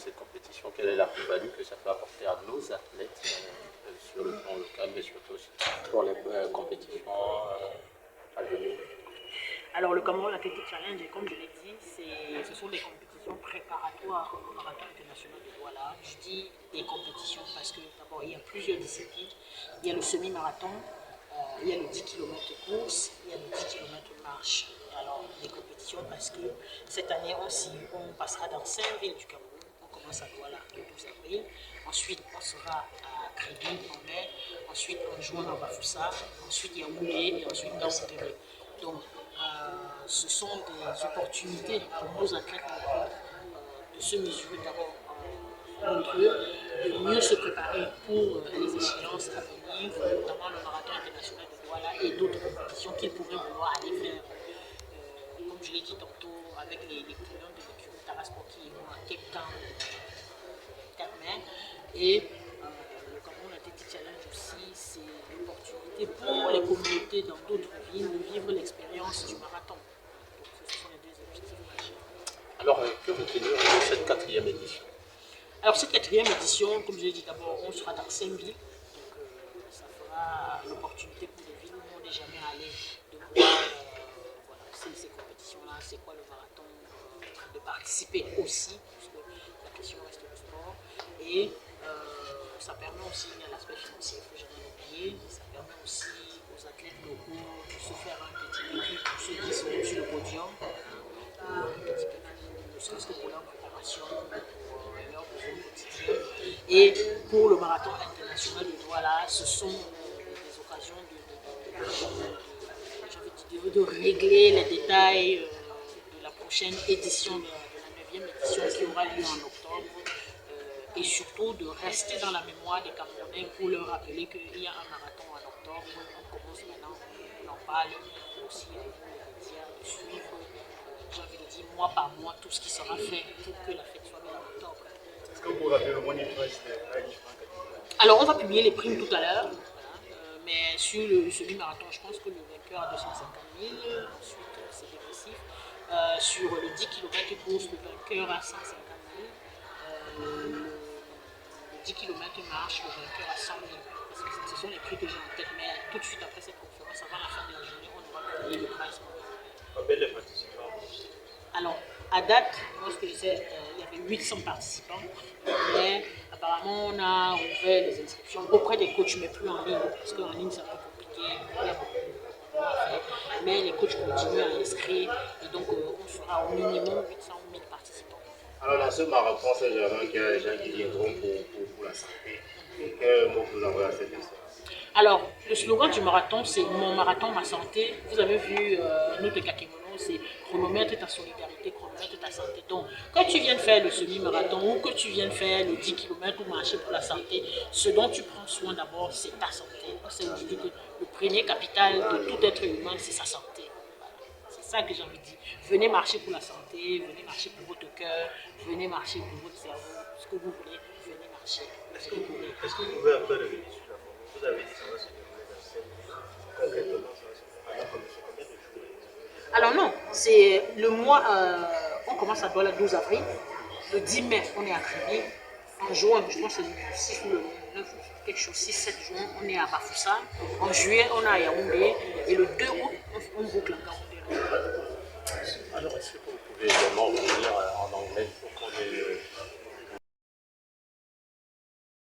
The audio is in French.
cette compétition? Quelle est la plus-value que ça peut apporter à nos athlètes sur le plan local, mais surtout aussi pour les compétitions à venir? Alors le Cameroun Athletic Challenge, comme je l'ai dit, ce sont des compétitions préparatoires au marathon international de Douala. Je dis des compétitions parce que d'abord il y a plusieurs disciplines. Il y a le semi-marathon, il y a le 10 km course, il y a le 10 km marche. Alors des compétitions parce que cette année on passera dans 5 villes du Cameroun. On commence à Douala le 12 avril. Ensuite on sera à Crédit en mai. Ensuite en juin à Bafoussa. Ensuite Yaoundé et ensuite Daountéré. Donc, ce sont des opportunités pour nos athlètes de se mesurer d'abord entre eux, de mieux se préparer pour les échéances à venir, notamment le marathon international de Douala et d'autres compétitions qu'ils pourraient vouloir aller faire. Comme je l'ai dit tantôt, avec les clients de l'écurie Tarasport qui iront à Cape Town 4 mai. Et le Cameroun Athletic Challenge aussi, c'est l'opportunité pour les communautés dans d'autres villes de vivre l'expérience du marathon. Donc ce sont les deux objectifs majeurs. Alors, que retenir de cette 4e édition? Alors cette 4e édition, comme je l'ai dit d'abord, on sera dans 5 villes. Donc ça fera l'opportunité pour les villes où on n'est jamais allé de voir voilà, ces compétitions-là, c'est quoi le marathon, de participer aussi, puisque la question reste le sport. Et ça permet aussi à l'aspect financier, il ne faut jamais l'oublier, ça permet aussi aux athlètes locaux de se faire un petit vécu pour ceux qui sont sur le podium, un petit vécu, ne serait-ce que pour leur préparation, pour leur besoin quotidien. Et pour le marathon international de Douala, ce sont des occasions de régler les détails de la prochaine édition, de la 9e édition qui aura lieu en octobre. Et surtout de rester dans la mémoire des Camerounais pour leur rappeler qu'il y a un marathon en octobre. On commence maintenant, on en parle aussi avec les médias, de suivre, j'ai envie de dire, mois par mois, tout ce qui sera fait pour que la fête soit belle en octobre. Est-ce que vous rappelez le money prize des différents candidats? Alors on va publier les primes tout à l'heure, voilà, mais sur le semi-marathon, je pense que le vainqueur a 250 000, ensuite c'est dégressif. Sur le 10 km course, le vainqueur a 150 000. Le 10 km marche, le vainqueur à 100 000. Ce sont les prix que j'ai en tête, mais tout de suite après cette conférence, avant la fin de la journée, on aura publié le prize. Combien de participants? Alors, à date, moi, ce que je sais, il y avait 800 participants, mais apparemment, on a ouvert les inscriptions auprès des coachs, mais plus en ligne, parce qu'en ligne, c'est un peu compliqué, il y a beaucoup à faire, mais les coachs continuent à inscrire, et donc on sera au minimum 800 ou 1000 participants. Alors dans ce marathon, c'est vraiment qu'il y a des gens qui viendront pour la santé. Et quel mot vous envoyez à cette histoire? Alors, le slogan du marathon, c'est Mon marathon, ma santé. Vous avez vu notre kakémono, c'est chronomètre ta solidarité, chronomètre ta santé. Donc, quand tu viens de faire le semi-marathon ou que tu viens de faire le 10 km ou marcher pour la santé, ce dont tu prends soin d'abord, c'est ta santé. C'est dit que le premier capital de tout être humain, c'est sa santé. Voilà. C'est ça que j'ai envie de dire. Venez marcher pour la santé, venez marcher pour votre cœur, venez marcher pour votre cerveau, ce que vous voulez, venez marcher. Est-ce que vous pouvez un peu revenir sur la forme? Vous avez dit que ça va se dérouler dans 7 jours. Concrètement, ça va se dérouler dans combien de jours? Alors non, c'est le mois, on commence à Douala le 12 avril, le 10 mai on est à Crédit, en juin, je pense que c'est le 6 ou le 9, quelque chose, 6-7 juin, on est à Bafoussa, en juillet on est à Yaoundé, et le 2 août on boucle à Yaoundé. Alors, est-ce que vous pouvez également